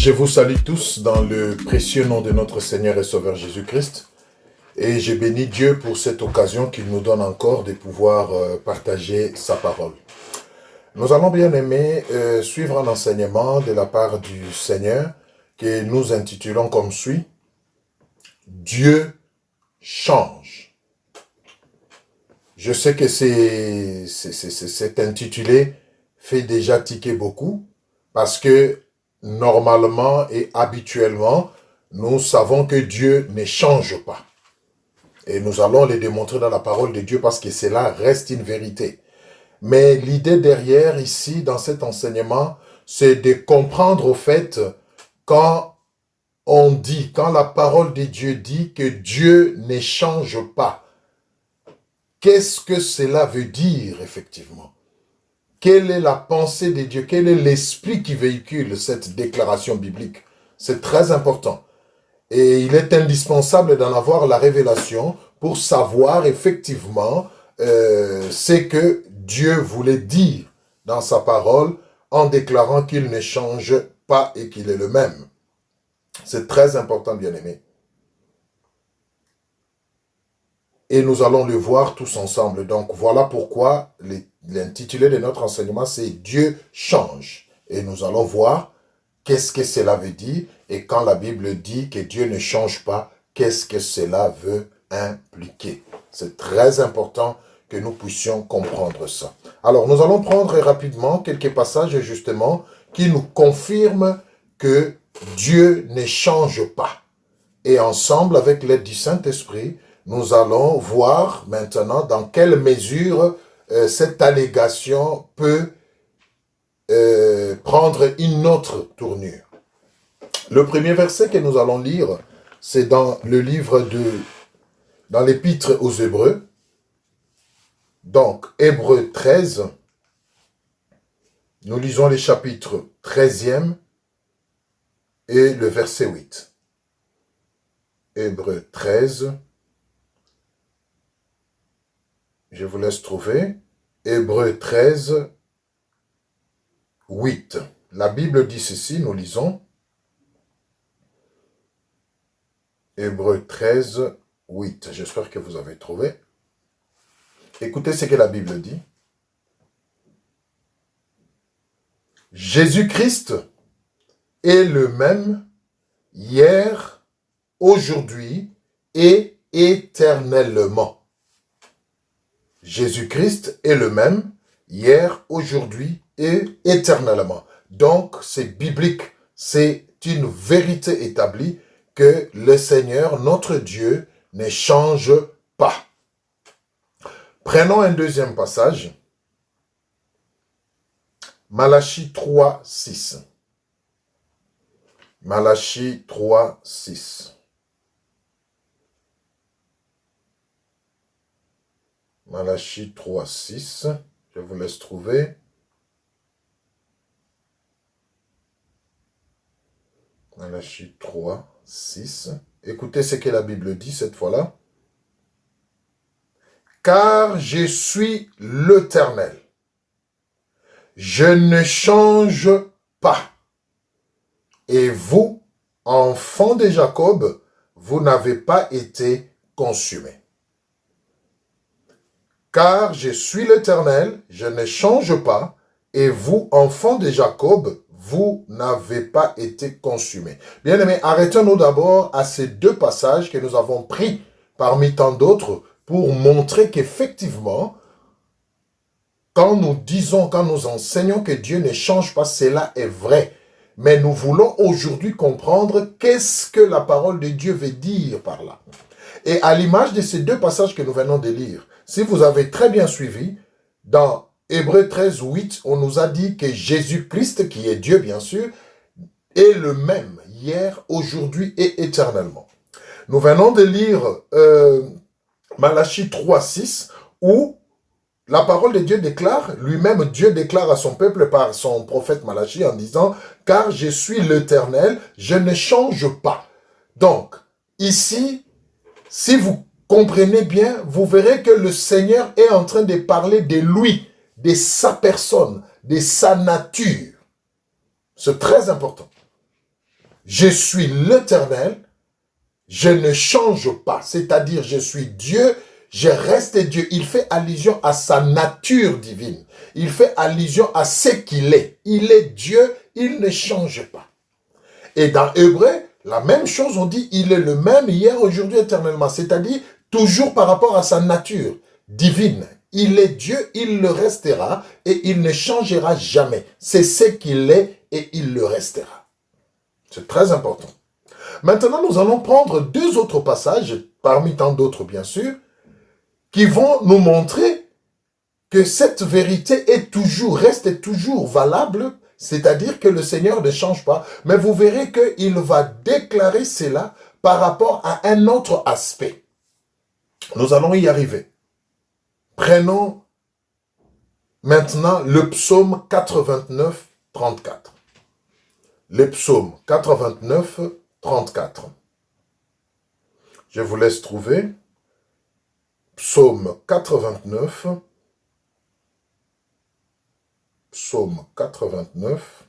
Je vous salue tous dans le précieux nom de notre Seigneur et Sauveur Jésus-Christ. Et je bénis Dieu pour cette occasion qu'il nous donne encore de pouvoir partager sa parole. Nous allons bien aimer suivre un enseignement de la part du Seigneur que nous intitulons comme suit « Dieu change ». Je sais que cet intitulé fait déjà tiquer beaucoup parce que normalement et habituellement, nous savons que Dieu ne change pas. Et nous allons le démontrer dans la parole de Dieu parce que cela reste une vérité. Mais l'idée derrière ici, dans cet enseignement, c'est de comprendre au fait quand la parole de Dieu dit que Dieu ne change pas, qu'est-ce que cela veut dire effectivement? Quelle est la pensée de Dieu? Quel est l'esprit qui véhicule cette déclaration biblique? C'est très important. Et il est indispensable d'en avoir la révélation pour savoir effectivement ce que Dieu voulait dire dans sa parole en déclarant qu'il ne change pas et qu'il est le même. C'est très important, bien-aimés. Et nous allons le voir tous ensemble. Donc voilà pourquoi l'intitulé de notre enseignement, c'est « Dieu change ». Et nous allons voir qu'est-ce que cela veut dire et quand la Bible dit que Dieu ne change pas, qu'est-ce que cela veut impliquer. C'est très important que nous puissions comprendre ça. Alors nous allons prendre rapidement quelques passages justement qui nous confirment que Dieu ne change pas. Et ensemble, avec l'aide du Saint-Esprit, nous allons voir maintenant dans quelle mesure cette allégation peut prendre une autre tournure. Le premier verset que nous allons lire, c'est dans l'épître aux Hébreux. Donc, Hébreux 13, nous lisons les chapitres 13e et le verset 8. Hébreux 13, je vous laisse trouver. Hébreux 13, 8. La Bible dit ceci, nous lisons. Hébreux 13, 8. J'espère que vous avez trouvé. Écoutez ce que la Bible dit. Jésus-Christ est le même hier, aujourd'hui et éternellement. Jésus-Christ est le même hier, aujourd'hui et éternellement. Donc, c'est biblique, c'est une vérité établie que le Seigneur, notre Dieu, ne change pas. Prenons un deuxième passage. Malachie 3, 6. Malachie 3, 6. Malachie 3, 6. Je vous laisse trouver. Malachie 3, 6. Écoutez ce que la Bible dit cette fois-là. Car je suis l'Éternel. Je ne change pas. Et vous, enfants de Jacob, vous n'avez pas été consumés. Car je suis l'Éternel, je ne change pas, et vous, enfants de Jacob, vous n'avez pas été consumés. Bien-aimés, arrêtons-nous d'abord à ces deux passages que nous avons pris parmi tant d'autres pour montrer qu'effectivement, quand nous disons, quand nous enseignons que Dieu ne change pas, cela est vrai. Mais nous voulons aujourd'hui comprendre qu'est-ce que la parole de Dieu veut dire par là. Et à l'image de ces deux passages que nous venons de lire, si vous avez très bien suivi, dans Hébreux 13, 8, on nous a dit que Jésus-Christ, qui est Dieu bien sûr, est le même hier, aujourd'hui et éternellement. Nous venons de lire Malachie 3, 6, où la parole de Dieu déclare, lui-même Dieu déclare à son peuple par son prophète Malachie en disant « Car je suis l'Éternel, je ne change pas ». Donc, ici, si vous comprenez bien, vous verrez que le Seigneur est en train de parler de lui, de sa personne, de sa nature. C'est très important. Je suis l'Éternel, je ne change pas. C'est-à-dire, je suis Dieu, je reste Dieu. Il fait allusion à sa nature divine. Il fait allusion à ce qu'il est. Il est Dieu, il ne change pas. Et dans Hébreu, la même chose, on dit, il est le même hier, aujourd'hui, éternellement. C'est-à-dire, toujours par rapport à sa nature divine. Il est Dieu, il le restera et il ne changera jamais. C'est ce qu'il est et il le restera. C'est très important. Maintenant, nous allons prendre deux autres passages, parmi tant d'autres bien sûr, qui vont nous montrer que cette vérité reste toujours valable, c'est-à-dire que le Seigneur ne change pas, mais vous verrez qu'il va déclarer cela par rapport à un autre aspect. Nous allons y arriver. Prenons maintenant le psaume 89, 34. Le psaume 89, 34. Je vous laisse trouver. Psaume 89. Psaume 89.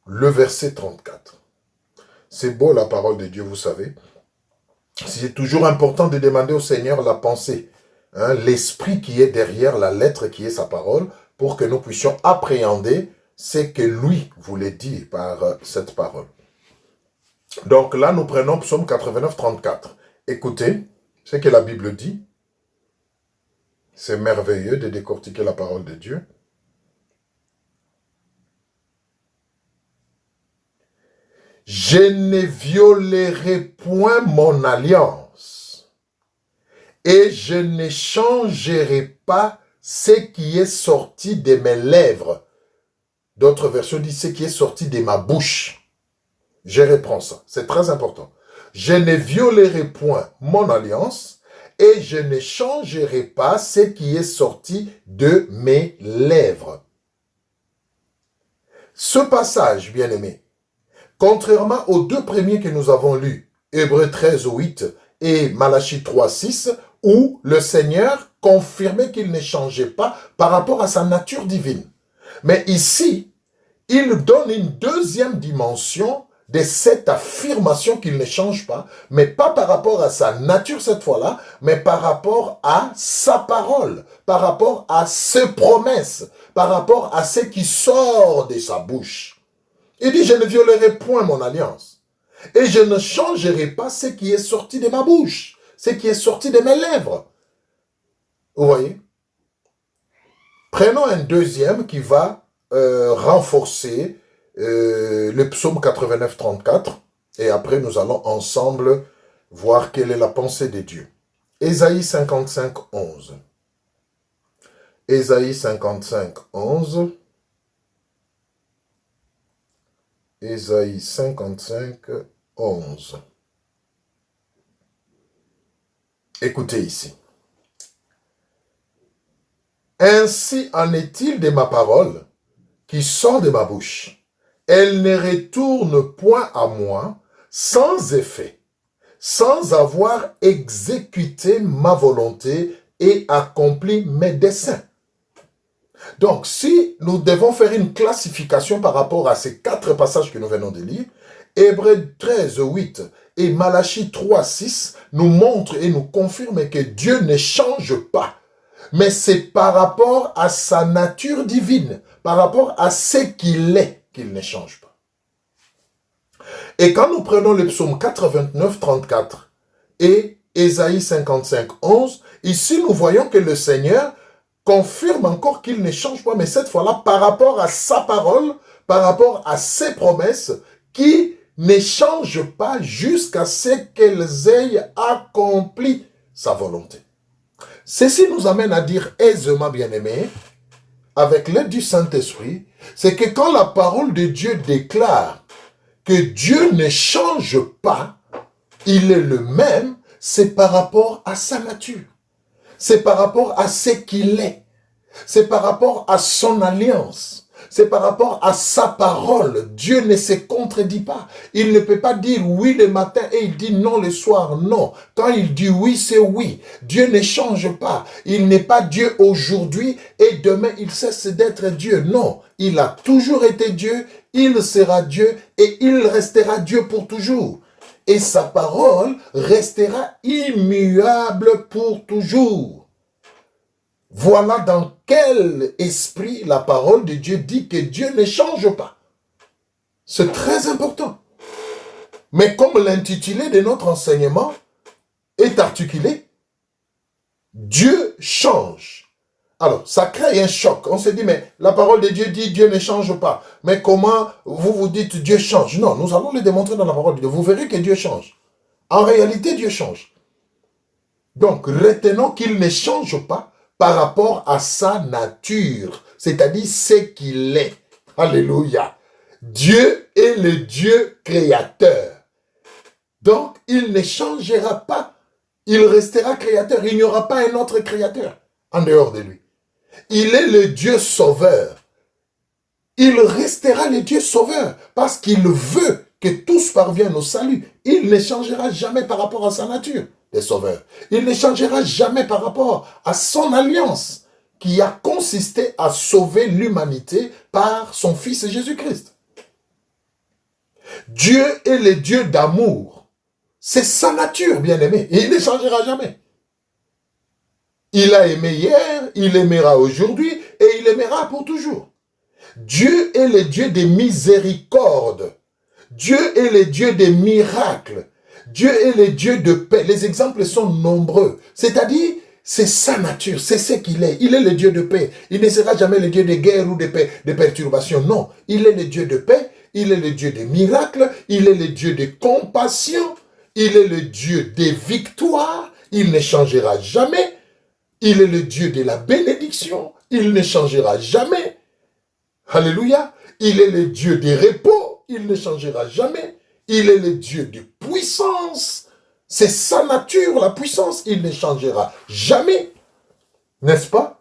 Le verset 34. C'est beau la parole de Dieu, vous savez. C'est toujours important de demander au Seigneur la pensée, hein, l'esprit qui est derrière la lettre qui est sa parole, pour que nous puissions appréhender ce que lui voulait dire par cette parole. Donc là, nous prenons Psaume 89, 34. Écoutez ce que la Bible dit. C'est merveilleux de décortiquer la parole de Dieu. Je ne violerai point mon alliance et je ne changerai pas ce qui est sorti de mes lèvres. D'autres versions disent ce qui est sorti de ma bouche. Je reprends ça, c'est très important. Je ne violerai point mon alliance et je ne changerai pas ce qui est sorti de mes lèvres. Ce passage, bien-aimé, contrairement aux deux premiers que nous avons lus, Hébreux 13, 8 et Malachie 3, 6, où le Seigneur confirmait qu'il ne changeait pas par rapport à sa nature divine. Mais ici, il donne une deuxième dimension de cette affirmation qu'il ne change pas, mais pas par rapport à sa nature cette fois-là, mais par rapport à sa parole, par rapport à ses promesses, par rapport à ce qui sort de sa bouche. Il dit, je ne violerai point mon alliance, et je ne changerai pas ce qui est sorti de ma bouche, ce qui est sorti de mes lèvres. Vous voyez? Prenons un deuxième qui va renforcer le psaume 89, 34, et après nous allons ensemble voir quelle est la pensée de Dieu. Ésaïe 55, 11. Ésaïe 55, 11. Ésaïe 55, 11. Écoutez ici. Ainsi en est-il de ma parole qui sort de ma bouche. Elle ne retourne point à moi sans effet, sans avoir exécuté ma volonté et accompli mes desseins. Donc, si nous devons faire une classification par rapport à ces quatre passages que nous venons de lire, Hébreux 13, 8 et Malachie 3, 6 nous montrent et nous confirment que Dieu ne change pas. Mais c'est par rapport à sa nature divine, par rapport à ce qu'il est, qu'il ne change pas. Et quand nous prenons le psaume 89, 34 et Ésaïe 55, 11, ici nous voyons que le Seigneur confirme encore qu'il ne change pas, mais cette fois-là par rapport à sa parole, par rapport à ses promesses, qui ne changent pas jusqu'à ce qu'elles aient accompli sa volonté. Ceci nous amène à dire aisément, bien-aimés, avec l'aide du Saint-Esprit, c'est que quand la parole de Dieu déclare que Dieu ne change pas, il est le même, c'est par rapport à sa nature. C'est par rapport à ce qu'il est. C'est par rapport à son alliance. c'est par rapport à sa parole. Dieu ne se contredit pas. Il ne peut pas dire oui le matin et il dit non le soir. Non. Quand il dit oui, c'est oui. Dieu ne change pas. Il n'est pas Dieu aujourd'hui et demain il cesse d'être Dieu. Non. Il a toujours été Dieu, il sera Dieu et il restera Dieu pour toujours. Et sa parole restera immuable pour toujours. Voilà dans quel esprit la parole de Dieu dit que Dieu ne change pas. C'est très important. Mais comme l'intitulé de notre enseignement est articulé, Dieu change. Alors, ça crée un choc. On se dit, mais la parole de Dieu dit Dieu ne change pas. Mais comment vous vous dites Dieu change? Non, nous allons le démontrer dans la parole de Dieu. Vous verrez que Dieu change. En réalité, Dieu change. Donc, retenons qu'il ne change pas par rapport à sa nature, c'est-à-dire ce qu'il est. Alléluia. Dieu est le Dieu créateur. Donc, il ne changera pas. Il restera créateur. Il n'y aura pas un autre créateur en dehors de lui. Il est le Dieu sauveur. Il restera le Dieu sauveur parce qu'il veut que tous parviennent au salut. Il ne changera jamais par rapport à sa nature de sauveur. Il ne changera jamais par rapport à son alliance qui a consisté à sauver l'humanité par son Fils Jésus-Christ. Dieu est le Dieu d'amour. C'est sa nature, bien-aimé. Il ne changera jamais. Il a aimé hier, il aimera aujourd'hui et il aimera pour toujours. Dieu est le Dieu des miséricordes. Dieu est le Dieu des miracles. Dieu est le Dieu de paix. Les exemples sont nombreux. C'est-à-dire, c'est sa nature, c'est ce qu'il est. Il est le Dieu de paix. Il ne sera jamais le Dieu de guerre ou de perturbation. Non, il est le Dieu de paix. Il est le Dieu des miracles. Il est le Dieu de compassion. Il est le Dieu des victoires. Il ne changera jamais. Il est le Dieu de la bénédiction. Il ne changera jamais. Alléluia. Il est le Dieu des repos. Il ne changera jamais. Il est le Dieu de puissance. C'est sa nature, la puissance. Il ne changera jamais. N'est-ce pas?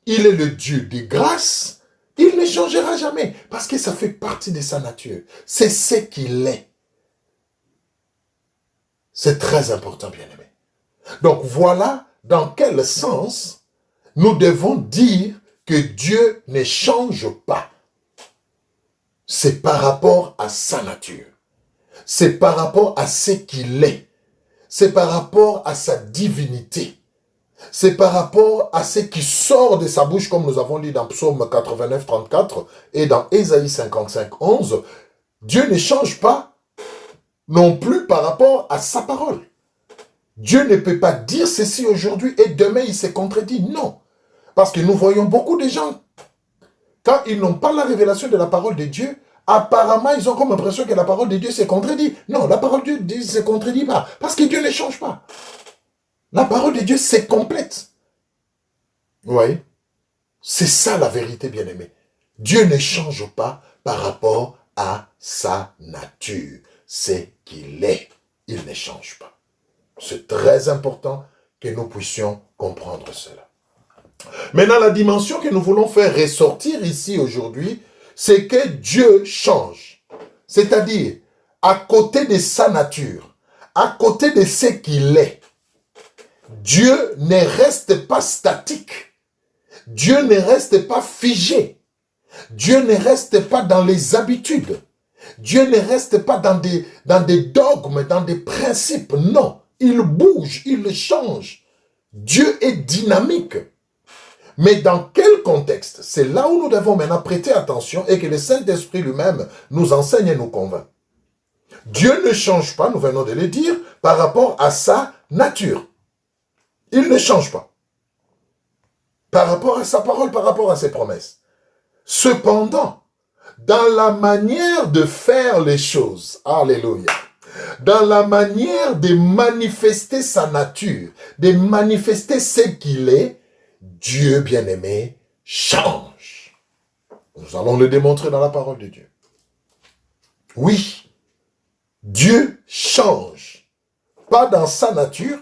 Il est le Dieu des grâces. Il ne changera jamais. Parce que ça fait partie de sa nature. C'est ce qu'il est. C'est très important, bien-aimé. Donc voilà dans quel sens nous devons dire que Dieu ne change pas. C'est par rapport à sa nature. C'est par rapport à ce qu'il est. C'est par rapport à sa divinité. C'est par rapport à ce qui sort de sa bouche, comme nous avons lu dans Psaume 89, 34 et dans Ésaïe 55, 11. Dieu ne change pas non plus par rapport à sa parole. Dieu ne peut pas dire ceci aujourd'hui et demain il se contredit. Non. Parce que nous voyons beaucoup de gens, quand ils n'ont pas la révélation de la parole de Dieu, apparemment ils ont comme l'impression que la parole de Dieu se contredit. Non, la parole de Dieu ne se contredit pas. Parce que Dieu ne change pas. La parole de Dieu c'est complète. Vous voyez? C'est ça la vérité, bien-aimé. Dieu ne change pas par rapport à sa nature. C'est qu'il est. Il ne change pas. C'est très important que nous puissions comprendre cela. Maintenant, la dimension que nous voulons faire ressortir ici aujourd'hui, c'est que Dieu change. C'est-à-dire, à côté de sa nature, à côté de ce qu'il est, Dieu ne reste pas statique. Dieu ne reste pas figé. Dieu ne reste pas dans les habitudes. Dieu ne reste pas dans des dogmes, dans des principes. Non. Il bouge, il change. Dieu est dynamique. Mais dans quel contexte? C'est là où nous devons maintenant prêter attention et que le Saint-Esprit lui-même nous enseigne et nous convainc. Dieu ne change pas, nous venons de le dire, par rapport à sa nature. Il ne change pas. Par rapport à sa parole, par rapport à ses promesses. Cependant, dans la manière de faire les choses, alléluia, dans la manière de manifester sa nature, de manifester ce qu'il est, Dieu bien-aimé change. Nous allons le démontrer dans la parole de Dieu. Oui, Dieu change. Pas dans sa nature,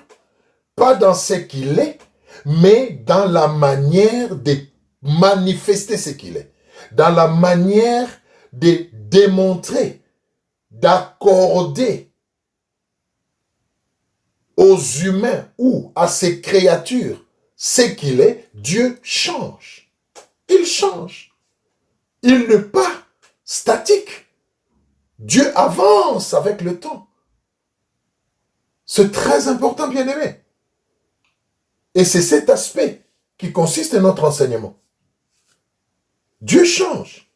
pas dans ce qu'il est, mais dans la manière de manifester ce qu'il est. dans la manière de démontrer, d'accorder aux humains ou à ces créatures ce qu'il est, Dieu change. Il change. Il n'est pas statique. Dieu avance avec le temps. C'est très important, bien-aimé. Et c'est cet aspect qui consiste dans notre enseignement. Dieu change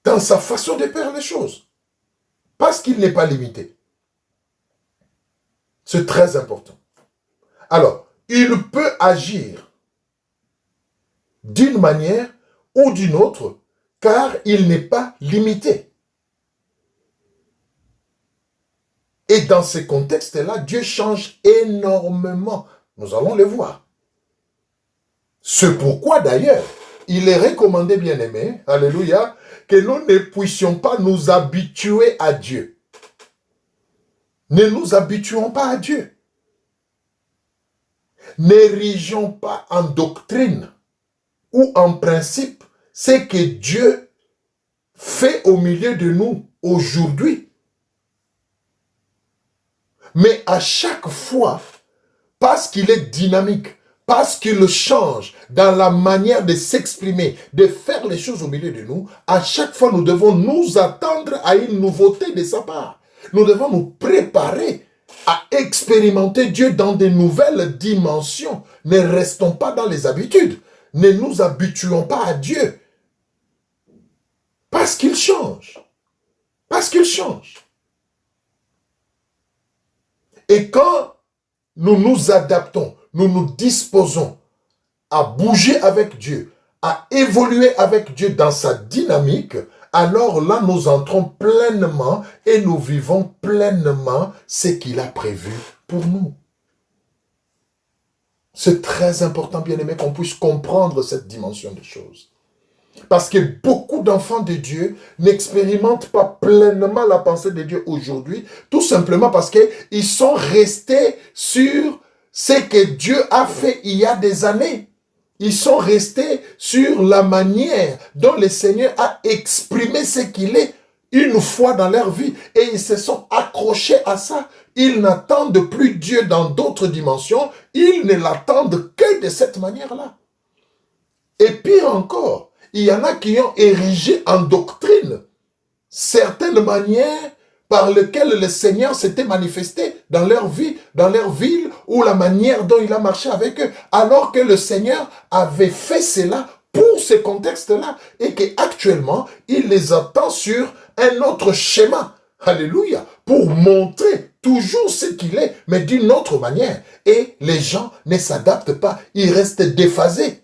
dans sa façon de faire les choses, parce qu'il n'est pas limité. C'est très important. Alors, il peut agir d'une manière ou d'une autre, car il n'est pas limité. Et dans ces contextes-là, Dieu change énormément. Nous allons le voir. C'est pourquoi d'ailleurs, il est recommandé, bien-aimé, alléluia, que nous ne puissions pas nous habituer à Dieu. Ne nous habituons pas à Dieu. N'érigeons pas en doctrine ou en principe ce que Dieu fait au milieu de nous aujourd'hui. Mais à chaque fois, parce qu'il est dynamique, parce qu'il change dans la manière de s'exprimer, de faire les choses au milieu de nous, à chaque fois nous devons nous attendre à une nouveauté de sa part. Nous devons nous préparer à expérimenter Dieu dans de nouvelles dimensions. Ne restons pas dans les habitudes. Ne nous habituons pas à Dieu. Parce qu'il change. Parce qu'il change. Et quand nous nous adaptons, nous nous disposons à bouger avec Dieu, à évoluer avec Dieu dans sa dynamique, alors là, nous entrons pleinement et nous vivons pleinement ce qu'il a prévu pour nous. C'est très important, bien-aimé, qu'on puisse comprendre cette dimension des choses. Parce que beaucoup d'enfants de Dieu n'expérimentent pas pleinement la pensée de Dieu aujourd'hui, tout simplement parce qu'ils sont restés sur ce que Dieu a fait il y a des années. Ils sont restés sur la manière dont le Seigneur a exprimé ce qu'il est une fois dans leur vie. Et ils se sont accrochés à ça. Ils n'attendent plus Dieu dans d'autres dimensions. Ils ne l'attendent que de cette manière-là. Et pire encore, il y en a qui ont érigé en doctrine certaines manières par lesquelles le Seigneur s'était manifesté dans leur vie, dans leur ville, ou la manière dont il a marché avec eux, alors que le Seigneur avait fait cela pour ce contexte-là, et qu'actuellement, il les attend sur un autre schéma, alléluia, pour montrer toujours ce qu'il est, mais d'une autre manière. Et les gens ne s'adaptent pas, ils restent déphasés.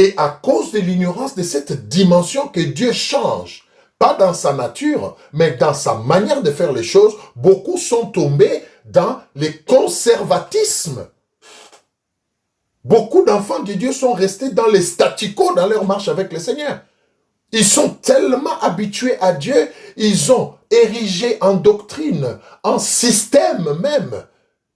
Et à cause de l'ignorance de cette dimension que Dieu change, pas dans sa nature, mais dans sa manière de faire les choses, beaucoup sont tombés dans le conservatisme. Beaucoup d'enfants de Dieu sont restés dans les statu quo dans leur marche avec le Seigneur. Ils sont tellement habitués à Dieu, ils ont érigé en doctrine, en système même.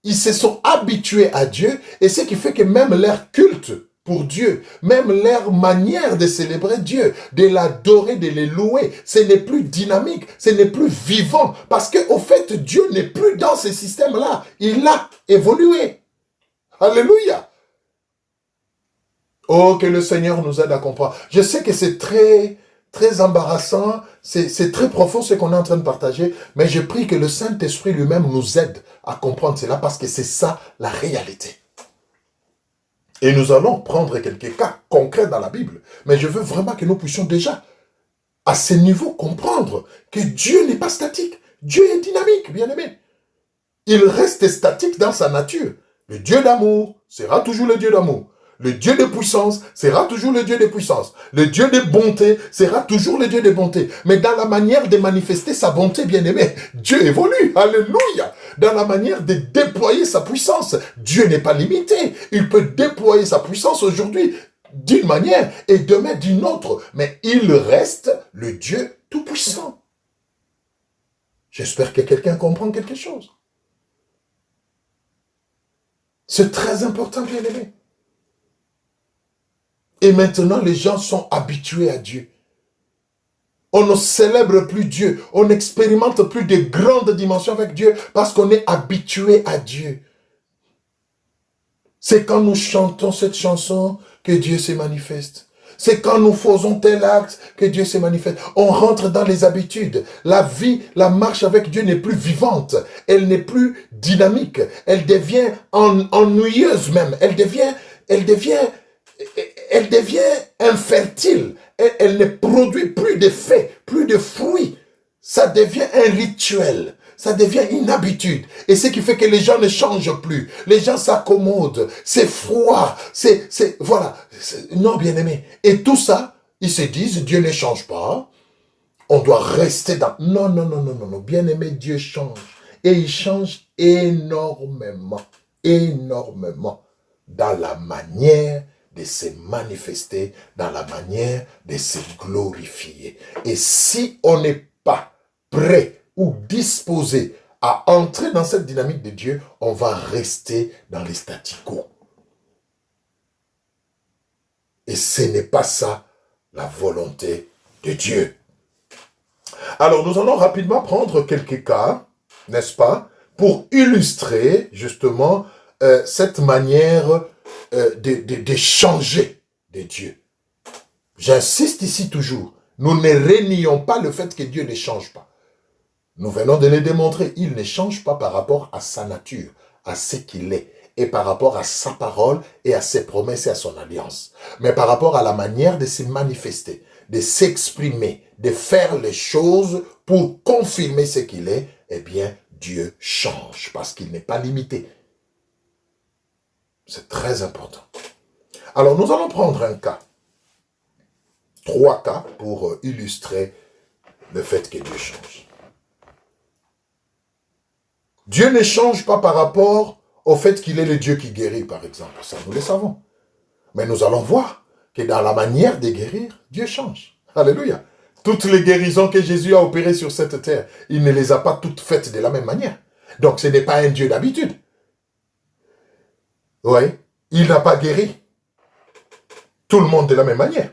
Ils se sont habitués à Dieu, et ce qui fait que même leur culte pour Dieu, même leur manière de célébrer Dieu, de l'adorer, de le louer, ce n'est plus dynamique, ce n'est plus vivant, parce qu'au fait, Dieu n'est plus dans ce système-là. Il a évolué. Alléluia. Oh, que le Seigneur nous aide à comprendre. Je sais que c'est très embarrassant, c'est très profond ce qu'on est en train de partager, mais je prie que le Saint-Esprit lui-même nous aide à comprendre cela, parce que c'est ça la réalité. Et nous allons prendre quelques cas concrets dans la Bible. Mais je veux vraiment que nous puissions déjà, à ce niveau, comprendre que Dieu n'est pas statique. Dieu est dynamique, bien-aimé. Il reste statique dans sa nature. Le Dieu d'amour sera toujours le Dieu d'amour. Le Dieu de puissance sera toujours le Dieu de puissance. Le Dieu de bonté sera toujours le Dieu de bonté. Mais dans la manière de manifester sa bonté, bien-aimé, Dieu évolue. Alléluia. Dans la manière de déployer sa puissance, Dieu n'est pas limité. Il peut déployer sa puissance aujourd'hui d'une manière et demain d'une autre. Mais il reste le Dieu tout-puissant. J'espère que quelqu'un comprend quelque chose. C'est très important, bien-aimé. Et maintenant, les gens sont habitués à Dieu. On ne célèbre plus Dieu. On n'expérimente plus de grandes dimensions avec Dieu parce qu'on est habitué à Dieu. C'est quand nous chantons cette chanson que Dieu se manifeste. C'est quand nous faisons tel acte que Dieu se manifeste. On rentre dans les habitudes. La vie, la marche avec Dieu n'est plus vivante. Elle n'est plus dynamique. Elle devient ennuyeuse même. Elle devient infertile. Elle ne produit plus d'effets, plus de fruits. Ça devient un rituel. Ça devient une habitude. Et ce qui fait que les gens ne changent plus. Les gens s'accommodent. C'est froid. Voilà. Non, bien-aimé. Et tout ça, ils se disent, Dieu ne change pas. On doit rester dans... Non, non, non, non, non, non. Bien-aimé, Dieu change. Et il change énormément. Énormément. Dans la manière de se manifester, dans la manière de se glorifier. Et si on n'est pas prêt ou disposé à entrer dans cette dynamique de Dieu, on va rester dans les statu quo. Et ce n'est pas ça la volonté de Dieu. Alors, nous allons rapidement prendre quelques cas, n'est-ce pas, pour illustrer justement cette manière de changer de Dieu. J'insiste ici toujours, nous ne rénions pas le fait que Dieu ne change pas. Nous venons de le démontrer, il ne change pas par rapport à sa nature, à ce qu'il est, et par rapport à sa parole et à ses promesses et à son alliance. Mais par rapport à la manière de se manifester, de s'exprimer, de faire les choses pour confirmer ce qu'il est, eh bien, Dieu change parce qu'il n'est pas limité. C'est très important. Alors, nous allons prendre un cas. 3 cas pour illustrer le fait que Dieu change. Dieu ne change pas par rapport au fait qu'il est le Dieu qui guérit, par exemple. Ça, nous le savons. Mais nous allons voir que dans la manière de guérir, Dieu change. Alléluia. Toutes les guérisons que Jésus a opérées sur cette terre, il ne les a pas toutes faites de la même manière. Donc, ce n'est pas un Dieu d'habitude. Oui, il n'a pas guéri tout le monde de la même manière.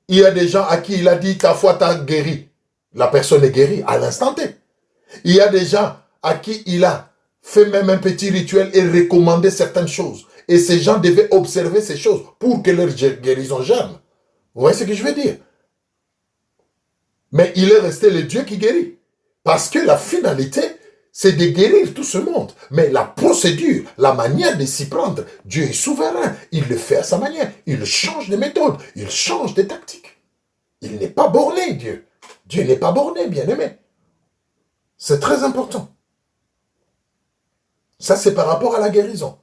Il y a des gens à qui il a dit, ta foi t'a guéri. La personne est guérie à l'instant T. Il y a des gens à qui il a fait même un petit rituel et recommandé certaines choses. Et ces gens devaient observer ces choses pour que leur guérison germe. Vous voyez ce que je veux dire? Mais il est resté le Dieu qui guérit. Parce que la finalité, c'est de guérir tout ce monde. Mais la procédure, la manière de s'y prendre, Dieu est souverain. Il le fait à sa manière. Il change de méthode. Il change de tactique. Il n'est pas borné, Dieu. Dieu n'est pas borné, bien-aimé. C'est très important. Ça, c'est par rapport à la guérison.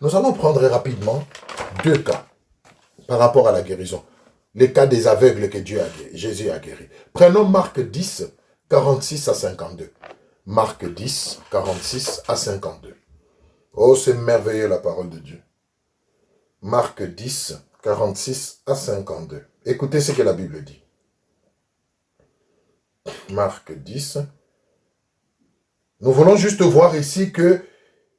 Nous allons prendre rapidement 2 cas par rapport à la guérison. Les cas des aveugles que Jésus a guéris. Prenons Marc 10, 46 à 52. Marc 10, 46 à 52. Oh, c'est merveilleux la parole de Dieu. Marc 10, 46 à 52. Écoutez ce que la Bible dit. Marc 10. Nous voulons juste voir ici que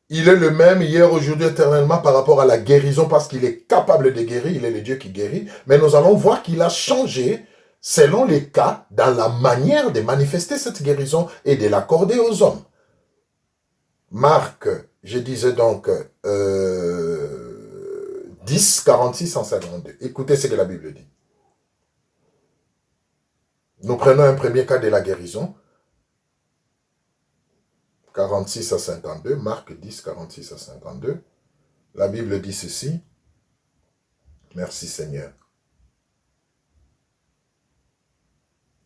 il est le même hier, aujourd'hui, éternellement par rapport à la guérison parce qu'il est capable de guérir, il est le Dieu qui guérit. Mais nous allons voir qu'il a changé selon les cas dans la manière de manifester cette guérison et de l'accorder aux hommes. Marc, je disais donc 10, 46 en 52. Écoutez ce que la Bible dit. Nous prenons un premier cas de la guérison. 46 à 52, Marc 10, 46 à 52. La Bible dit ceci. Merci Seigneur.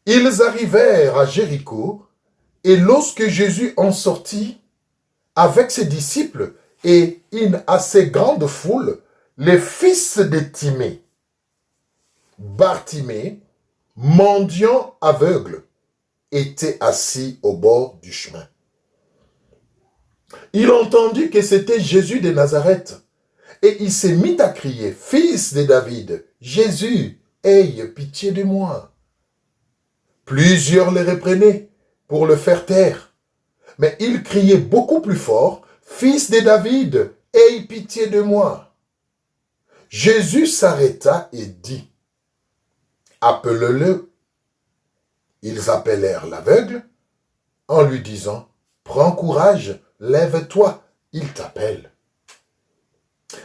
Ils arrivèrent à Jéricho, et lorsque Jésus en sortit avec ses disciples et une assez grande foule, les fils de Timée, Bartimée, mendiant aveugle, étaient assis au bord du chemin. Il entendit que c'était Jésus de Nazareth, et il s'est mis à crier, « Fils de David, Jésus, aie pitié de moi. » Plusieurs le reprenaient pour le faire taire, mais il criait beaucoup plus fort, « Fils de David, aie pitié de moi. Jésus s'arrêta et dit, appelle-le. Ils appelèrent l'aveugle en lui disant, prends courage, lève-toi, il t'appelle.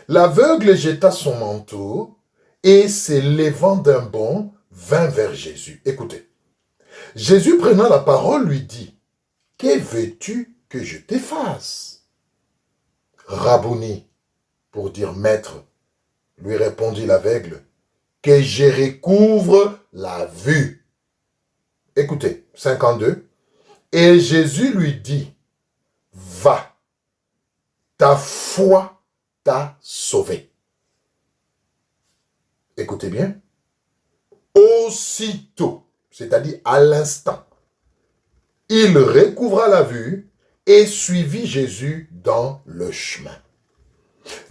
L'aveugle jeta son manteau et s'élevant d'un bond, vint vers Jésus. Écoutez, Jésus prenant la parole lui dit, que veux-tu que je te fasse? Rabouni, pour dire maître, lui répondit l'aveugle, que je recouvre la vue. Écoutez, 52. Et Jésus lui dit, va, ta foi t'a sauvé. Écoutez bien. Aussitôt, c'est-à-dire à l'instant, il recouvra la vue et suivit Jésus dans le chemin.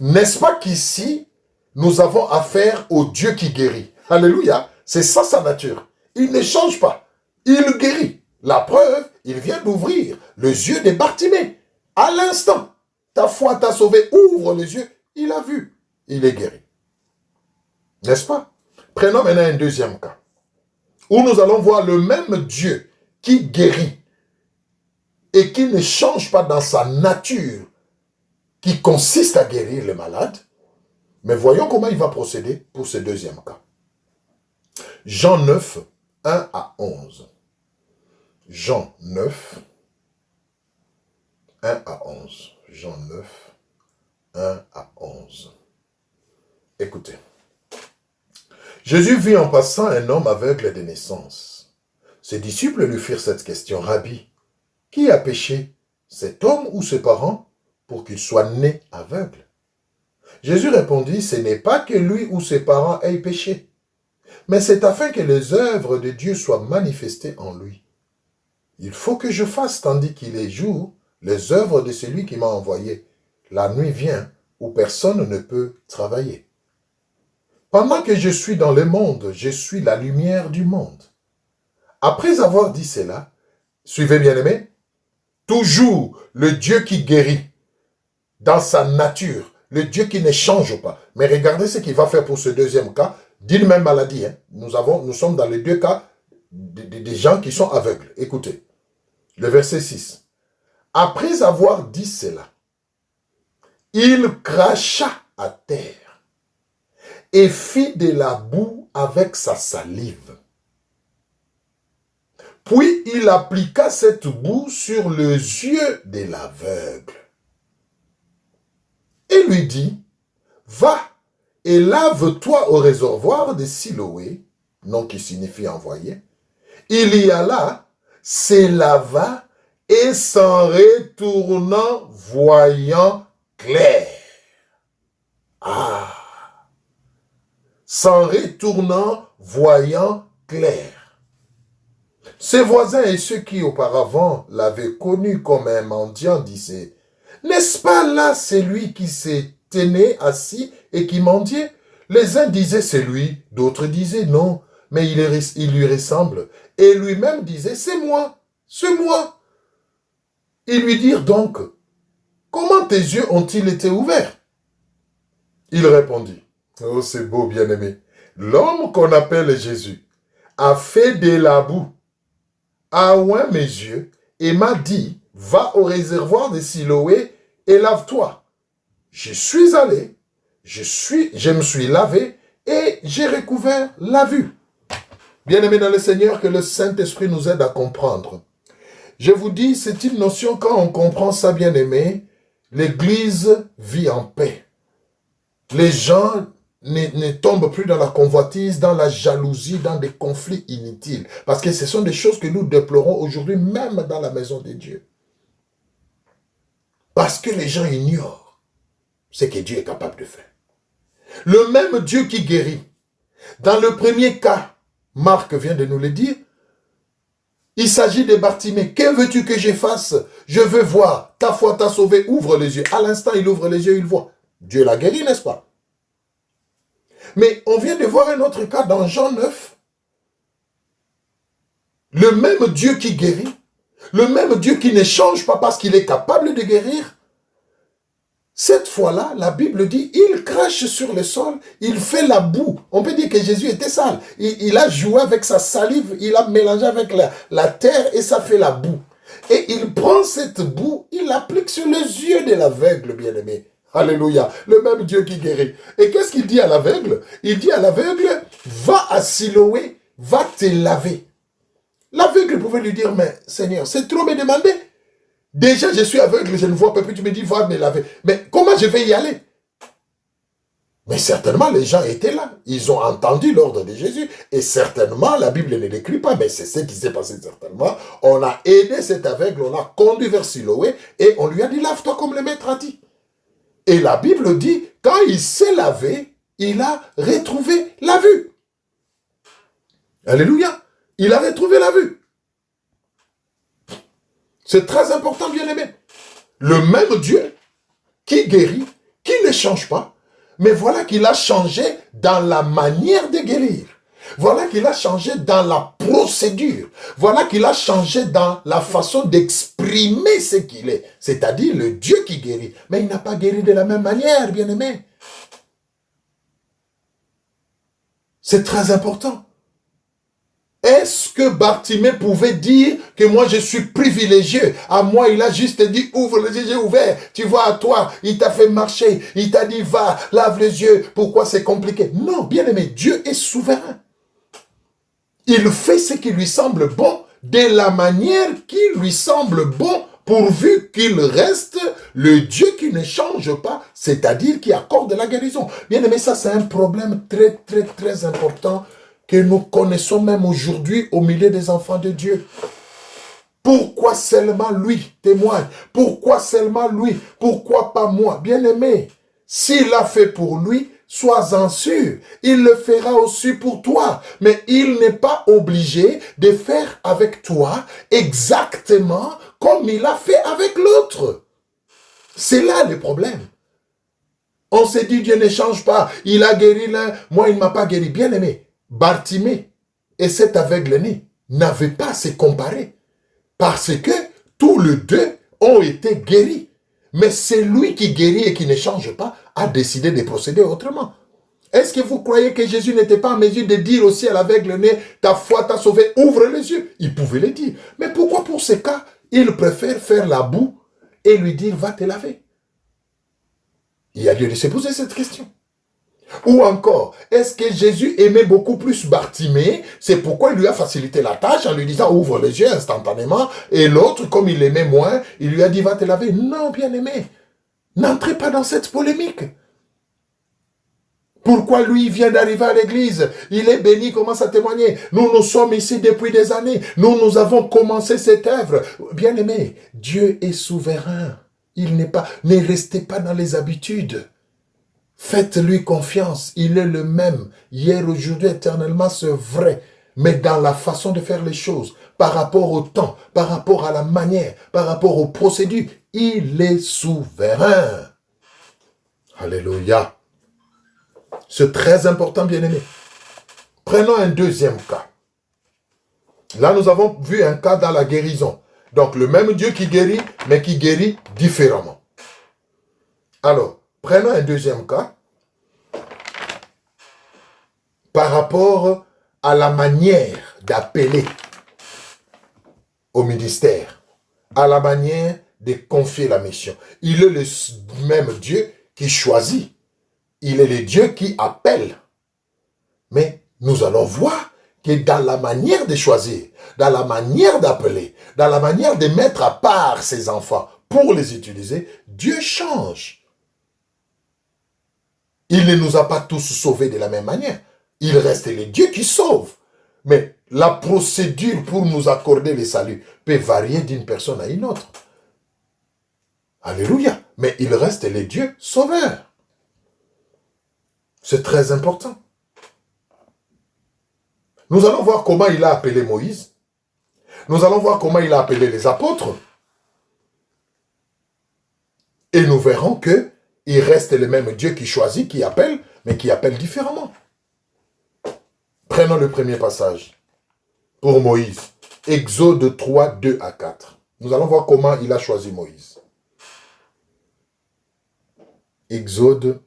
N'est-ce pas qu'ici, nous avons affaire au Dieu qui guérit? Alléluia, c'est ça sa nature. Il ne change pas, il guérit. La preuve, il vient d'ouvrir les yeux des Bartimée. À l'instant, ta foi t'a sauvé, ouvre les yeux, il a vu, il est guéri. N'est-ce pas? Prenons maintenant un deuxième cas, où nous allons voir le même Dieu qui guérit et qui ne change pas dans sa nature, qui consiste à guérir les malades. Mais voyons comment il va procéder pour ce deuxième cas. Jean 9, 1 à 11. Jean 9, 1 à 11. Jean 9, 1 à 11. Écoutez. Jésus vit en passant un homme aveugle de naissance. Ses disciples lui firent cette question. Rabbi, qui a péché, cet homme ou ses parents, pour qu'il soit né aveugle? Jésus répondit, ce n'est pas que lui ou ses parents aient péché, mais c'est afin que les œuvres de Dieu soient manifestées en lui. Il faut que je fasse, tandis qu'il est jour, les œuvres de celui qui m'a envoyé. La nuit vient où personne ne peut travailler. Pendant que je suis dans le monde, je suis la lumière du monde. Après avoir dit cela, suivez bien aimé, toujours le Dieu qui guérit dans sa nature, le Dieu qui ne change pas. Mais regardez ce qu'il va faire pour ce deuxième cas, d'une même maladie. Hein. Nous sommes dans les deux cas des gens qui sont aveugles. Écoutez, le verset 6. Après avoir dit cela, il cracha à terre et fit de la boue avec sa salive. Puis il appliqua cette boue sur les yeux de l'aveugle. Et lui dit, va et lave-toi au réservoir de Siloé, nom qui signifie envoyé. Il y alla, se lava et s'en retournant voyant clair. Ah! S'en retournant, voyant clair. Ses voisins et ceux qui auparavant l'avaient connu comme un mendiant disaient, n'est-ce pas là celui qui s'est tenu assis et qui mendiait? Les uns disaient c'est lui, d'autres disaient non, mais il lui ressemble. Et lui-même disait c'est moi, c'est moi. Ils lui dirent donc, comment tes yeux ont-ils été ouverts? Il répondit, oh, c'est beau, bien-aimé. L'homme qu'on appelle Jésus a fait de la boue, a oint mes yeux et m'a dit, va au réservoir de Siloé et lave-toi. Je suis allé, je me suis lavé et j'ai recouvert la vue. Bien-aimé dans le Seigneur, que le Saint-Esprit nous aide à comprendre. Je vous dis, c'est une notion, quand on comprend ça, bien-aimé, l'Église vit en paix. Les gens ne tombent plus dans la convoitise, dans la jalousie, dans des conflits inutiles. Parce que ce sont des choses que nous déplorons aujourd'hui, même dans la maison de Dieu. Parce que les gens ignorent ce que Dieu est capable de faire. Le même Dieu qui guérit. Dans le premier cas, Marc vient de nous le dire, il s'agit de Bartimée. Que veux-tu que je fasse? Je veux voir. Ta foi t'a sauvé. Ouvre les yeux. À l'instant, il ouvre les yeux, il voit. Dieu l'a guéri, n'est-ce pas? Mais on vient de voir un autre cas dans Jean 9. Le même Dieu qui guérit, le même Dieu qui ne change pas parce qu'il est capable de guérir, Cette fois-là, la Bible dit, il crache sur le sol, il fait la boue. On peut dire que Jésus était sale. Il a joué avec sa salive, il a mélangé avec la terre et ça fait la boue. Et il prend cette boue, il l'applique sur les yeux de l'aveugle, bien-aimé. Alléluia. Le même Dieu qui guérit. Et qu'est-ce qu'il dit à l'aveugle? Il dit à l'aveugle, va à Siloé, va te laver. L'aveugle pouvait lui dire, mais Seigneur, c'est trop me demander. Déjà, je suis aveugle, je ne vois pas, puis tu me dis, va me laver. Mais comment je vais y aller? Mais certainement, les gens étaient là. Ils ont entendu l'ordre de Jésus. Et certainement, la Bible ne l'écrit pas, mais c'est ce qui s'est passé certainement. On a aidé cet aveugle, on l'a conduit vers Siloé, et on lui a dit, lave-toi comme le maître a dit. Et la Bible dit, quand il s'est lavé, il a retrouvé la vue. Alléluia. Il a retrouvé la vue. C'est très important, bien-aimé. Le même Dieu qui guérit, qui ne change pas, mais voilà qu'il a changé dans la manière de guérir. Voilà qu'il a changé dans la procédure. Voilà qu'il a changé dans la façon d'exprimer ce qu'il est. C'est-à-dire le Dieu qui guérit. Mais il n'a pas guéri de la même manière, bien-aimé. C'est très important. Est-ce que Bartimée pouvait dire que moi je suis privilégié? À moi, il a juste dit, ouvre les yeux, j'ai ouvert. Tu vois, à toi, il t'a fait marcher. Il t'a dit, va, lave les yeux. Pourquoi c'est compliqué? Non, bien aimé, Dieu est souverain. Il fait ce qui lui semble bon, de la manière qui lui semble bon, pourvu qu'il reste le Dieu qui ne change pas, c'est-à-dire qui accorde la guérison. Bien aimé, ça c'est un problème très, très, très important que nous connaissons même aujourd'hui au milieu des enfants de Dieu. Pourquoi seulement lui témoigne? Pourquoi seulement lui? Pourquoi pas moi? Bien-aimé, s'il l'a fait pour lui, sois-en sûr, il le fera aussi pour toi. Mais il n'est pas obligé de faire avec toi exactement comme il a fait avec l'autre. C'est là le problème. On s'est dit, Dieu ne change pas. Il a guéri l'un, moi il ne m'a pas guéri. Bien-aimé, Bartimée et cet aveugle-né n'avaient pas à se comparer. Parce que tous les deux ont été guéris. Mais c'est lui qui guérit et qui ne change pas a décidé de procéder autrement. Est-ce que vous croyez que Jésus n'était pas en mesure de dire aussi à l'aveugle-né, ta foi t'a sauvé, ouvre les yeux? Il pouvait le dire. Mais pourquoi pour ce cas, il préfère faire la boue et lui dire, va te laver? Il y a lieu de se poser cette question. Ou encore, est-ce que Jésus aimait beaucoup plus Bartimée? C'est pourquoi il lui a facilité la tâche en lui disant ouvre les yeux instantanément. Et l'autre, comme il l'aimait moins, il lui a dit va te laver. Non, bien-aimé, n'entrez pas dans cette polémique. Pourquoi lui vient d'arriver à l'église? Il est béni, commence à témoigner. Nous sommes ici depuis des années. Nous avons commencé cette œuvre. Bien-aimé, Dieu est souverain. Il n'est pas, ne restez pas dans les habitudes. Faites-lui confiance, il est le même, hier, aujourd'hui, éternellement, c'est vrai. Mais dans la façon de faire les choses, par rapport au temps, par rapport à la manière, par rapport aux procédures, il est souverain. Alléluia. C'est très important, bien-aimé. Prenons un deuxième cas. Là, nous avons vu un cas dans la guérison. Donc, le même Dieu qui guérit, mais qui guérit différemment. Alors, prenons un deuxième cas par rapport à la manière d'appeler au ministère, à la manière de confier la mission. Il est le même Dieu qui choisit. Il est le Dieu qui appelle. Mais nous allons voir que dans la manière de choisir, dans la manière d'appeler, dans la manière de mettre à part ses enfants pour les utiliser, Dieu change. Il ne nous a pas tous sauvés de la même manière. Il reste le Dieu qui sauve. Mais la procédure pour nous accorder le salut peut varier d'une personne à une autre. Alléluia. Mais il reste le Dieu sauveur. C'est très important. Nous allons voir comment il a appelé Moïse. Nous allons voir comment il a appelé les apôtres. Et nous verrons que il reste le même Dieu qui choisit, qui appelle, mais qui appelle différemment. Prenons le premier passage pour Moïse. Exode 3, 2 à 4. Nous allons voir comment il a choisi Moïse. Exode.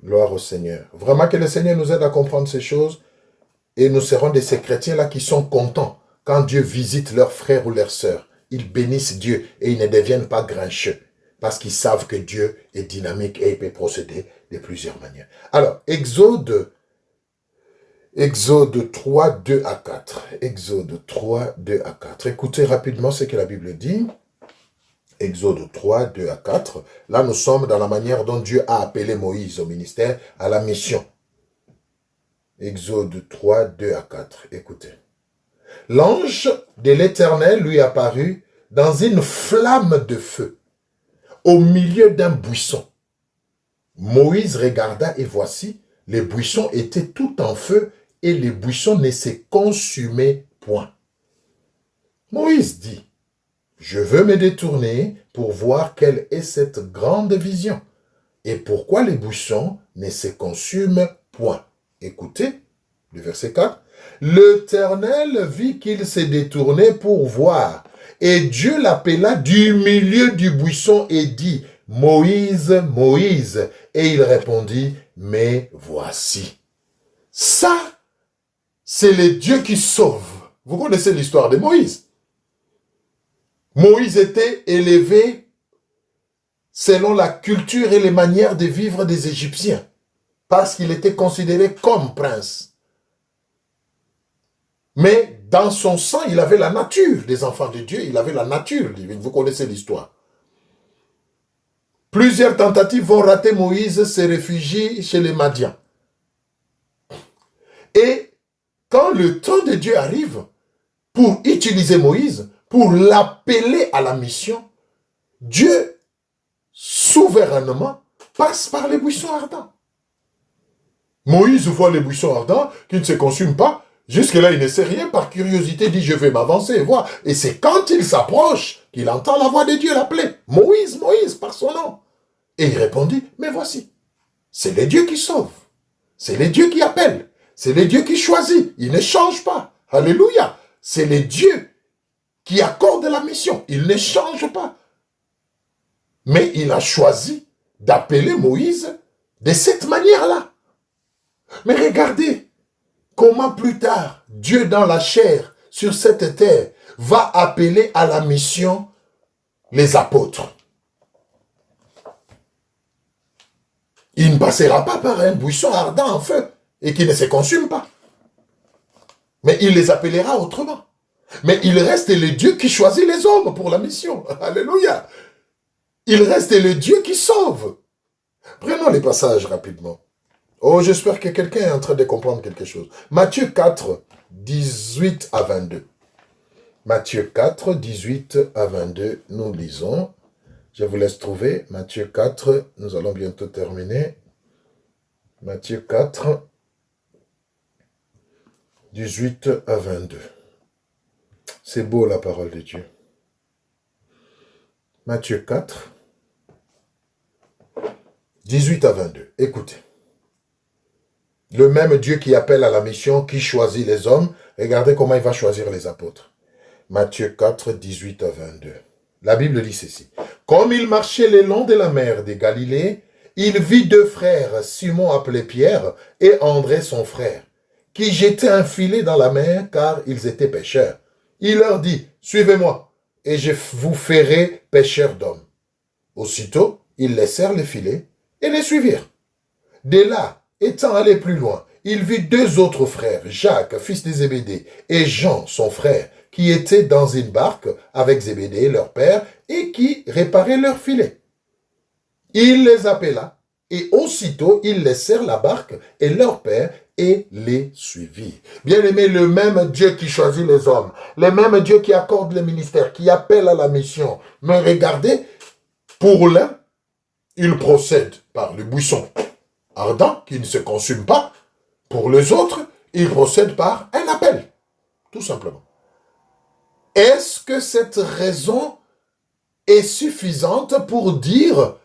Gloire au Seigneur. Vraiment que le Seigneur nous aide à comprendre ces choses et nous serons de ces chrétiens-là qui sont contents quand Dieu visite leurs frères ou leurs sœurs. Ils bénissent Dieu et ils ne deviennent pas grincheux parce qu'ils savent que Dieu est dynamique et il peut procéder de plusieurs manières. Alors, Exode 3, 2 à 4. Exode 3, 2 à 4. Écoutez rapidement ce que la Bible dit. Exode 3, 2 à 4. Là, nous sommes dans la manière dont Dieu a appelé Moïse au ministère, à la mission. Exode 3, 2 à 4. Écoutez. L'ange de l'Éternel lui apparut dans une flamme de feu, au milieu d'un buisson. Moïse regarda et voici, les buissons étaient tout en feu et les buissons ne se consumaient point. Moïse dit, je veux me détourner pour voir quelle est cette grande vision et pourquoi les buissons ne se consument point. Écoutez, le verset 4. L'Éternel vit qu'il s'est détourné pour voir, et Dieu l'appela du milieu du buisson et dit, Moïse, Moïse. Et il répondit, mais voici. Ça, c'est le Dieu qui sauve. Vous connaissez l'histoire de Moïse. Moïse était élevé selon la culture et les manières de vivre des Égyptiens, parce qu'il était considéré comme prince. Mais dans son sang, il avait la nature des enfants de Dieu, il avait la nature divine. Vous connaissez l'histoire. Plusieurs tentatives vont rater. Moïse se réfugie chez les Madians. Et quand le temps de Dieu arrive pour utiliser Moïse, pour l'appeler à la mission, Dieu, souverainement, passe par les buissons ardents. Moïse voit les buissons ardents qui ne se consument pas. Jusque-là, il ne sait rien. Par curiosité, il dit, je vais m'avancer et voir. Et c'est quand il s'approche qu'il entend la voix de Dieu l'appeler. Moïse, Moïse, par son nom. Et il répondit, mais voici, c'est le Dieu qui sauve. C'est le Dieu qui appelle. C'est le Dieu qui choisit. Il ne change pas. Alléluia. C'est le Dieu qui accorde la mission. Il ne change pas. Mais il a choisi d'appeler Moïse de cette manière-là. Mais regardez comment plus tard, Dieu dans la chair, sur cette terre, va appeler à la mission les apôtres. Il ne passera pas par un buisson ardent en feu et qui ne se consume pas. Mais il les appellera autrement. Mais il reste le Dieu qui choisit les hommes pour la mission. Alléluia. Il reste le Dieu qui sauve. Prenons les passages rapidement. Oh, j'espère que quelqu'un est en train de comprendre quelque chose. Matthieu 4, 18 à 22. Matthieu 4, 18 à 22, nous lisons. Je vous laisse trouver. Matthieu 4, nous allons bientôt terminer. Matthieu 4, 18 à 22. C'est beau la parole de Dieu. Matthieu 4, 18 à 22. Écoutez. Le même Dieu qui appelle à la mission, qui choisit les hommes, regardez comment il va choisir les apôtres. Matthieu 4, 18 à 22. La Bible dit ceci. Comme il marchait le long de la mer de Galilée, il vit deux frères, Simon appelé Pierre et André son frère, qui jetaient un filet dans la mer car ils étaient pêcheurs. Il leur dit, suivez-moi et je vous ferai pêcheurs d'hommes. Aussitôt, ils laissèrent le filet et les suivirent. De là, étant allé plus loin, il vit deux autres frères, Jacques, fils de Zébédée, et Jean, son frère, qui étaient dans une barque avec Zébédée, leur père, et qui réparaient leur filet. Il les appela, et aussitôt ils laissèrent la barque et leur père, et les suivirent. Bien-aimé, le même Dieu qui choisit les hommes, le même Dieu qui accorde le ministère, qui appelle à la mission. Mais regardez, pour l'un, il procède par le buisson ardent qui ne se consume pas. Pour les autres, il procède par un appel, tout simplement. Est-ce que cette raison est suffisante pour dire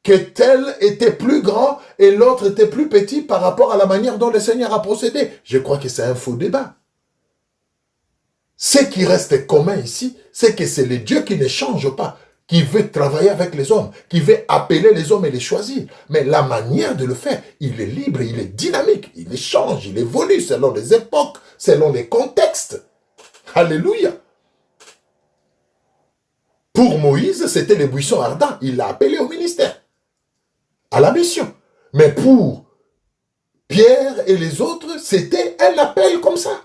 que tel était plus grand et l'autre était plus petit par rapport à la manière dont le Seigneur a procédé? Je crois que c'est un faux débat. Ce qui reste commun ici, c'est que c'est le Dieu qui ne change pas, qui veut travailler avec les hommes, qui veut appeler les hommes et les choisir. Mais la manière de le faire, il est libre, il est dynamique, il change, il évolue selon les époques, selon les contextes. Alléluia. Pour Moïse, c'était les buissons ardents. Il l'a appelé au ministère, à la mission. Mais pour Pierre et les autres, c'était un appel comme ça.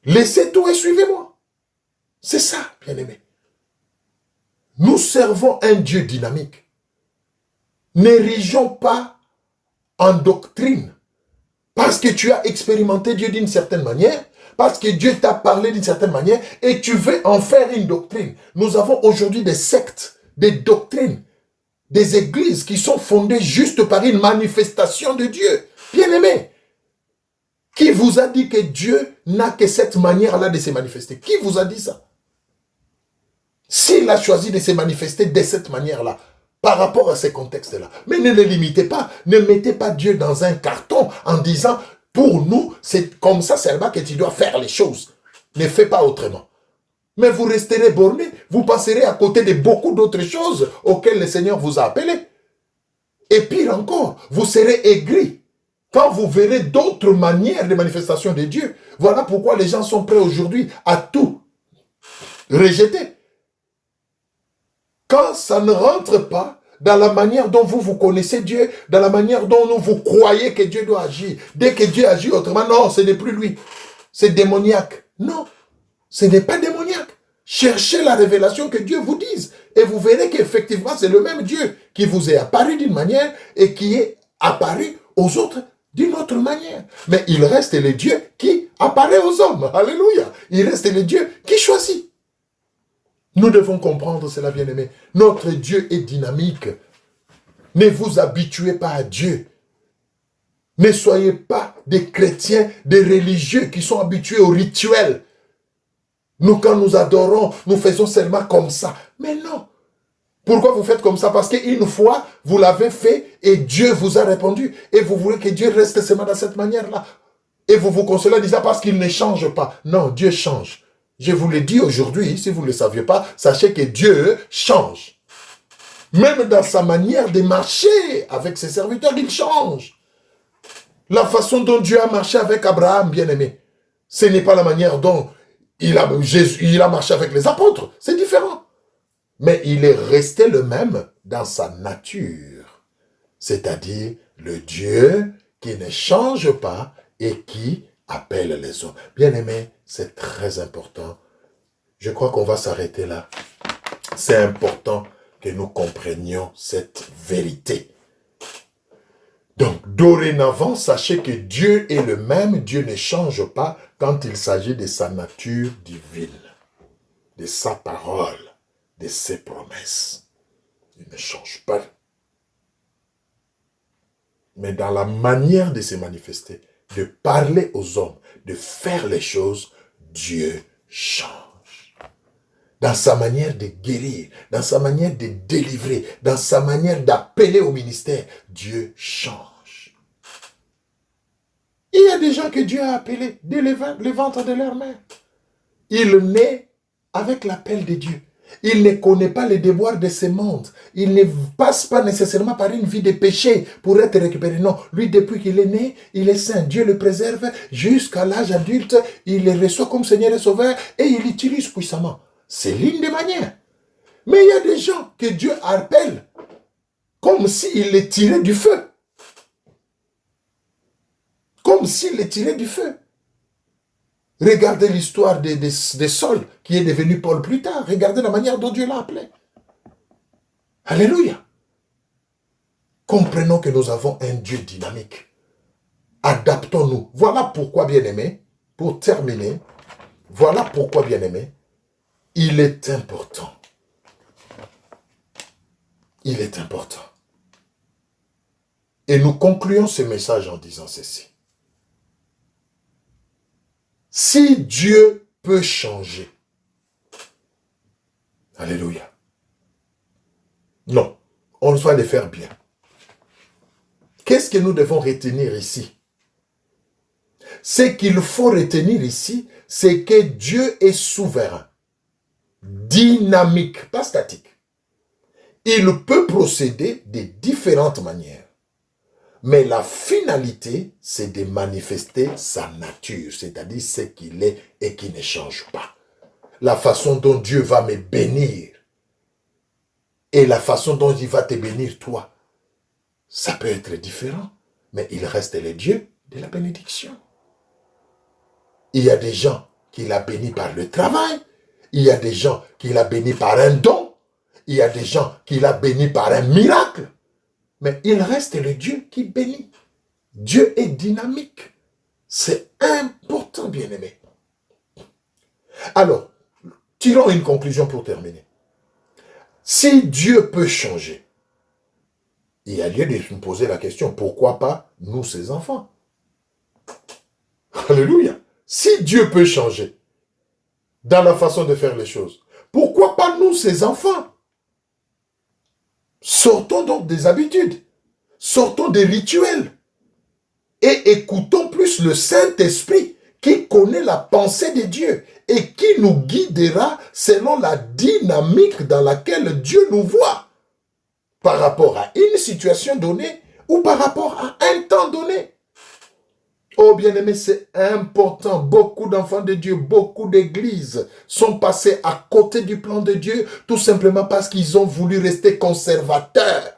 Laissez tout et suivez-moi. C'est ça, bien-aimé. Nous servons un Dieu dynamique. N'érigeons pas en doctrine. Parce que tu as expérimenté Dieu d'une certaine manière, parce que Dieu t'a parlé d'une certaine manière, et tu veux en faire une doctrine. Nous avons aujourd'hui des sectes, des doctrines, des églises qui sont fondées juste par une manifestation de Dieu. Bien-aimé, qui vous a dit que Dieu n'a que cette manière-là de se manifester? Qui vous a dit ça? S'il a choisi de se manifester de cette manière-là, par rapport à ces contextes-là, mais ne le limitez pas, ne mettez pas Dieu dans un carton en disant, pour nous, c'est comme ça seulement que tu dois faire les choses. Ne fais pas autrement. Mais vous resterez borné, vous passerez à côté de beaucoup d'autres choses auxquelles le Seigneur vous a appelé. Et pire encore, vous serez aigris quand vous verrez d'autres manières de manifestation de Dieu. Voilà pourquoi les gens sont prêts aujourd'hui à tout rejeter. Quand ça ne rentre pas dans la manière dont vous connaissez Dieu, dans la manière dont vous croyez que Dieu doit agir. Dès que Dieu agit autrement, non, ce n'est plus lui. C'est démoniaque. Non, ce n'est pas démoniaque. Cherchez la révélation que Dieu vous dise. Et vous verrez qu'effectivement, c'est le même Dieu qui vous est apparu d'une manière et qui est apparu aux autres d'une autre manière. Mais il reste le Dieu qui apparaît aux hommes. Alléluia. Il reste le Dieu qui choisit. Nous devons comprendre cela, bien-aimé. Notre Dieu est dynamique. Ne vous habituez pas à Dieu. Ne soyez pas des chrétiens, des religieux qui sont habitués au rituel. Nous, quand nous adorons, nous faisons seulement comme ça. Mais non. Pourquoi vous faites comme ça? Parce qu'une fois, vous l'avez fait et Dieu vous a répondu. Et vous voulez que Dieu reste seulement dans cette manière-là. Et vous vous consolez en disant parce qu'il ne change pas. Non, Dieu change. Je vous l'ai dit aujourd'hui, si vous ne le saviez pas, sachez que Dieu change. Même dans sa manière de marcher avec ses serviteurs, il change. La façon dont Dieu a marché avec Abraham, bien-aimé, ce n'est pas la manière dont il a marché avec les apôtres. C'est différent. Mais il est resté le même dans sa nature. C'est-à-dire le Dieu qui ne change pas et qui appelle les hommes. Bien-aimé, c'est très important. Je crois qu'on va s'arrêter là. C'est important que nous comprenions cette vérité. Donc, dorénavant, sachez que Dieu est le même. Dieu ne change pas quand il s'agit de sa nature divine, de sa parole, de ses promesses. Il ne change pas. Mais dans la manière de se manifester, de parler aux hommes, de faire les choses, Dieu change. Dans sa manière de guérir, dans sa manière de délivrer, dans sa manière d'appeler au ministère, Dieu change. Il y a des gens que Dieu a appelés dès le ventre de leur mère. Il naît avec l'appel de Dieu. Il ne connaît pas les déboires de ce monde. Il ne passe pas nécessairement par une vie de péché pour être récupéré. Non, lui, depuis qu'il est né, il est saint. Dieu le préserve jusqu'à l'âge adulte. Il le reçoit comme Seigneur et Sauveur et il l'utilise puissamment. C'est l'une des manières. Mais il y a des gens que Dieu appelle comme s'il les tirait du feu. Comme s'il les tirait du feu. Regardez l'histoire de Saul, qui est devenu Paul plus tard. Regardez la manière dont Dieu l'a appelé. Alléluia. Comprenons que nous avons un Dieu dynamique. Adaptons-nous. Voilà pourquoi, bien-aimé, pour terminer, voilà pourquoi, bien-aimé, il est important. Il est important. Et nous concluons ce message en disant ceci. Si Dieu peut changer, alléluia. Non, on doit les faire bien. Qu'est-ce que nous devons retenir ici? Ce qu'il faut retenir ici, c'est que Dieu est souverain, dynamique, pas statique. Il peut procéder de différentes manières. Mais la finalité, c'est de manifester sa nature, c'est-à-dire ce qu'il est et qui ne change pas. La façon dont Dieu va me bénir et la façon dont il va te bénir toi, ça peut être différent, mais il reste le Dieu de la bénédiction. Il y a des gens qu'il a bénis par le travail, il y a des gens qu'il a bénis par un don, il y a des gens qu'il a bénis par un miracle, mais il reste le Dieu qui bénit. Dieu est dynamique. C'est important, bien-aimé. Alors, tirons une conclusion pour terminer. Si Dieu peut changer, il y a lieu de se poser la question, pourquoi pas nous, ses enfants? Alléluia. Si Dieu peut changer dans la façon de faire les choses, pourquoi pas nous, ses enfants? Sortons donc des habitudes, sortons des rituels et écoutons plus le Saint-Esprit qui connaît la pensée de Dieu et qui nous guidera selon la dynamique dans laquelle Dieu nous voit par rapport à une situation donnée ou par rapport à un temps donné. Oh bien-aimé, c'est important. Beaucoup d'enfants de Dieu, beaucoup d'églises sont passés à côté du plan de Dieu tout simplement parce qu'ils ont voulu rester conservateurs.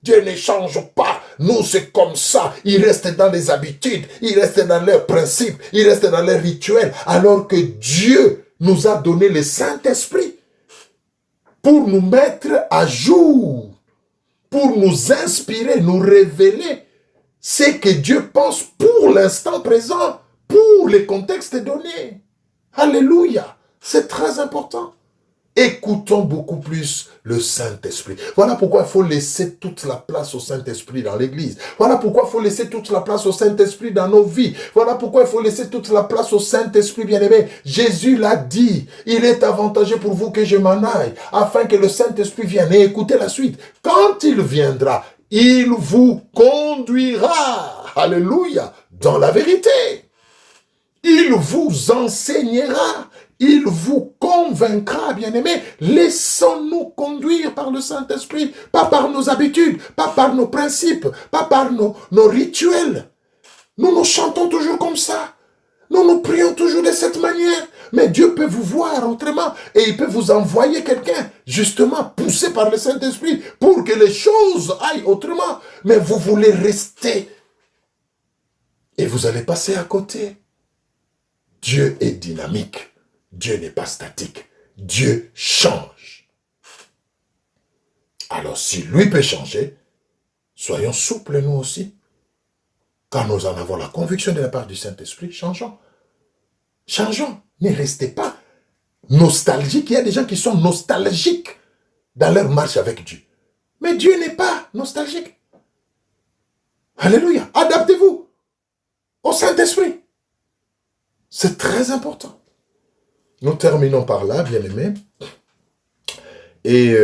Dieu ne change pas. Nous, c'est comme ça. Ils restent dans les habitudes, ils restent dans leurs principes, ils restent dans leurs rituels, alors que Dieu nous a donné le Saint-Esprit pour nous mettre à jour, pour nous inspirer, nous révéler ce que Dieu pense pour l'instant présent, pour les contextes donnés. Alléluia. C'est très important. Écoutons beaucoup plus le Saint-Esprit. Voilà pourquoi il faut laisser toute la place au Saint-Esprit dans l'Église. Voilà pourquoi il faut laisser toute la place au Saint-Esprit dans nos vies. Voilà pourquoi il faut laisser toute la place au Saint-Esprit, bien-aimé. Jésus l'a dit. Il est avantageux pour vous que je m'en aille, afin que le Saint-Esprit vienne. Et écoutez la suite. Quand il viendra, il vous conduira, alléluia, dans la vérité. Il vous enseignera, il vous convaincra, bien-aimés. Laissons-nous conduire par le Saint-Esprit, pas par nos habitudes, pas par nos principes, pas par nos rituels. Nous chantons toujours comme ça. Nous prions toujours de cette manière. Mais Dieu peut vous voir autrement et il peut vous envoyer quelqu'un, justement poussé par le Saint-Esprit, pour que les choses aillent autrement. Mais vous voulez rester et vous allez passer à côté. Dieu est dynamique. Dieu n'est pas statique. Dieu change. Alors si lui peut changer, soyons souples nous aussi. Quand nous en avons la conviction de la part du Saint-Esprit, changeons. Changeons. Ne restez pas nostalgiques. Il y a des gens qui sont nostalgiques dans leur marche avec Dieu. Mais Dieu n'est pas nostalgique. Alléluia. Adaptez-vous au Saint-Esprit. C'est très important. Nous terminons par là, bien-aimés. Et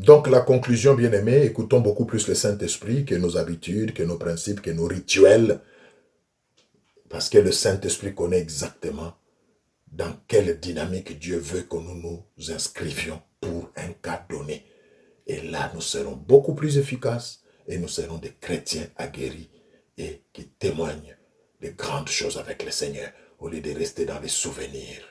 donc la conclusion, bien-aimés, écoutons beaucoup plus le Saint-Esprit que nos habitudes, que nos principes, que nos rituels. Parce que le Saint-Esprit connaît exactement dans quelle dynamique Dieu veut que nous nous inscrivions pour un cas donné. Et là, nous serons beaucoup plus efficaces et nous serons des chrétiens aguerris et qui témoignent de grandes choses avec le Seigneur au lieu de rester dans les souvenirs.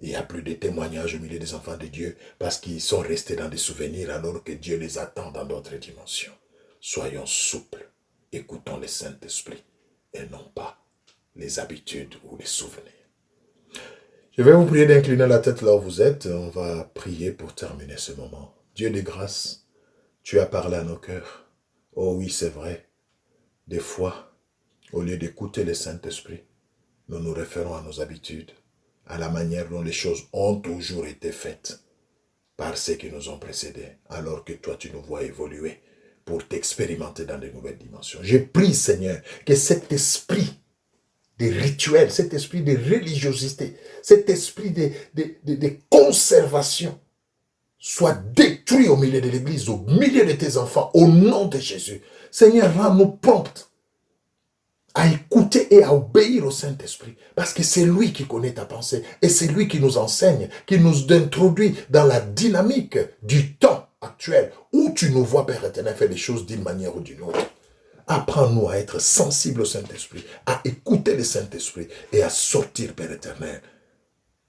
Il n'y a plus de témoignages au milieu des enfants de Dieu parce qu'ils sont restés dans des souvenirs alors que Dieu les attend dans d'autres dimensions. Soyons souples, écoutons le Saint-Esprit et non pas les habitudes ou les souvenirs. Je vais vous prier d'incliner la tête là où vous êtes. On va prier pour terminer ce moment. Dieu de grâce, tu as parlé à nos cœurs. Oh oui, c'est vrai. Des fois, au lieu d'écouter le Saint-Esprit, nous nous référons à nos habitudes, à la manière dont les choses ont toujours été faites par ceux qui nous ont précédés, alors que toi, tu nous vois évoluer pour t'expérimenter dans de nouvelles dimensions. Je prie, Seigneur, que cet esprit des rituels, cet esprit de religiosité, cet esprit de conservation soit détruit au milieu de l'Église, au milieu de tes enfants, au nom de Jésus. Seigneur, rends-nous promptes à écouter et à obéir au Saint-Esprit. Parce que c'est lui qui connaît ta pensée et c'est lui qui nous enseigne, qui nous introduit dans la dynamique du temps actuel où tu nous vois, Père éternel, faire les choses d'une manière ou d'une autre. Apprends-nous à être sensibles au Saint-Esprit, à écouter le Saint-Esprit et à sortir, Père éternel,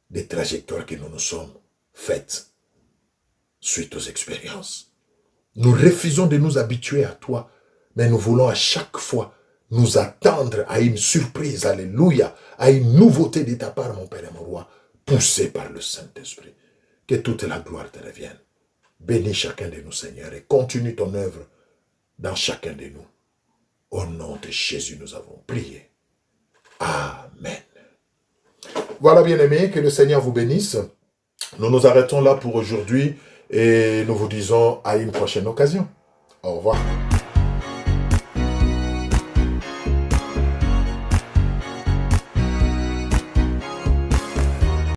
des trajectoires que nous nous sommes faites suite aux expériences. Nous refusons de nous habituer à toi, mais nous voulons à chaque fois nous attendre à une surprise, alléluia, à une nouveauté de ta part, mon Père et mon Roi, poussé par le Saint-Esprit. Que toute la gloire te revienne. Bénis chacun de nous, Seigneur, et continue ton œuvre dans chacun de nous. Au nom de Jésus, nous avons prié. Amen. Voilà, bien-aimés, que le Seigneur vous bénisse. Nous nous arrêtons là pour aujourd'hui et nous vous disons à une prochaine occasion. Au revoir.